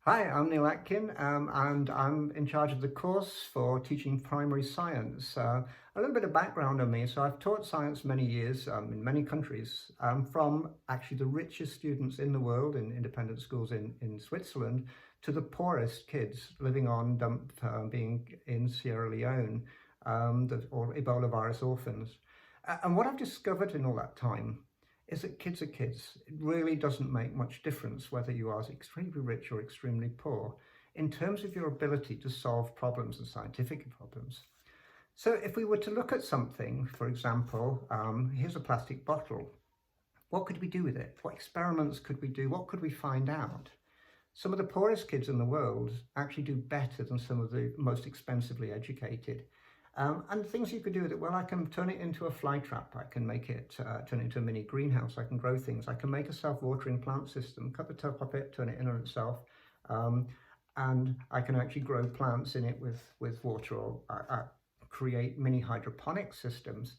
Hi, I'm Neil Atkin, and I'm in charge of the course for teaching primary science. A little bit of background on me. So I've taught science many years in many countries, from actually the richest students in the world in independent schools in Switzerland to the poorest kids living on being in Sierra Leone, or Ebola virus orphans. And what I've discovered in all that time is that kids are kids. It really doesn't make much difference whether you are extremely rich or extremely poor in terms of your ability to solve problems and scientific problems. So if we were to look at something, for example, here's a plastic bottle. What could we do with it? What experiments could we do? What could we find out? Some of the poorest kids in the world actually do better than some of the most expensively educated. And things you could do with it, well, I can turn it into a fly trap. I can make it, turn it into a mini greenhouse. I can grow things. I can make a self-watering plant system, cut the top of it, turn it in on itself. And I can actually grow plants in it with water, or create mini hydroponic systems.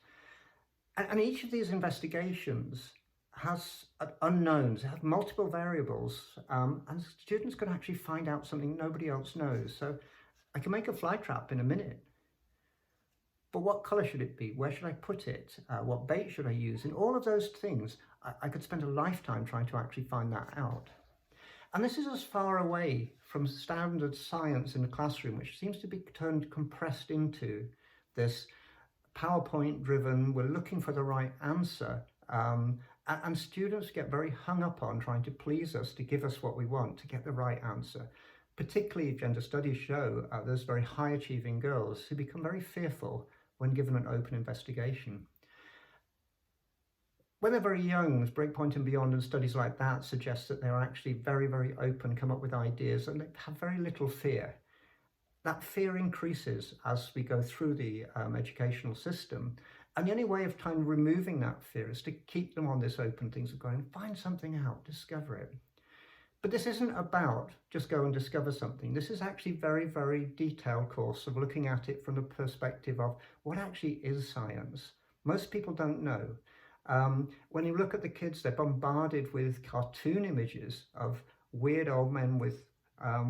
And each of these investigations has unknowns, it has multiple variables, and students can actually find out something nobody else knows. So I can make a fly trap in a minute. But what color should it be? Where should I put it? What bait should I use? And all of those things, I could spend a lifetime trying to actually find that out. And this is as far away from standard science in the classroom, which seems to be compressed into this PowerPoint driven, we're looking for the right answer. And students get very hung up on trying to please us, to give us what we want, to get the right answer. Particularly gender studies show there's very high achieving girls who become very fearful when given an open investigation. When they're very young, as Breakpoint and Beyond and studies like that suggest that they're actually very, very open, come up with ideas, and they have very little fear. That fear increases as we go through the educational system. And the only way of kind of removing that fear is to keep them on this open things of going, find something out, discover it. But this isn't about just go and discover something. This is actually very, very detailed course of looking at it from the perspective of what actually is science. Most people don't know. When you look at the kids, they're bombarded with cartoon images of weird old men with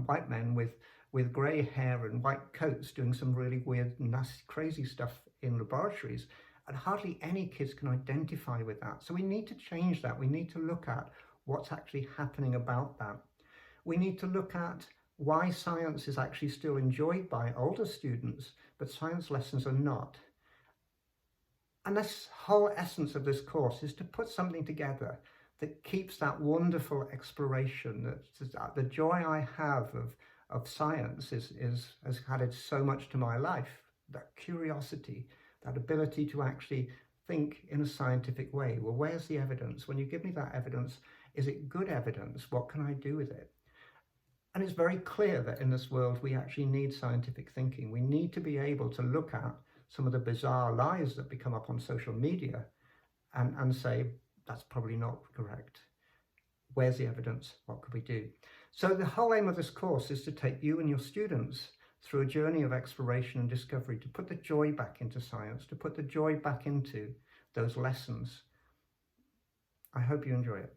white men with grey hair and white coats doing some really weird, nasty, crazy stuff in laboratories. And hardly any kids can identify with that. So we need to change that. We need to look at what's actually happening about that. We need to look at why science is actually still enjoyed by older students, but science lessons are not. And this whole essence of this course is to put something together that keeps that wonderful exploration, that the joy I have of science has added so much to my life, that curiosity, that ability to actually think in a scientific way. Well, where's the evidence? When you give me that evidence, is it good evidence? What can I do with it? And it's very clear that in this world, we actually need scientific thinking. We need to be able to look at some of the bizarre lies that become up on social media and say, that's probably not correct. Where's the evidence? What could we do? So the whole aim of this course is to take you and your students through a journey of exploration and discovery, to put the joy back into science, to put the joy back into those lessons. I hope you enjoy it.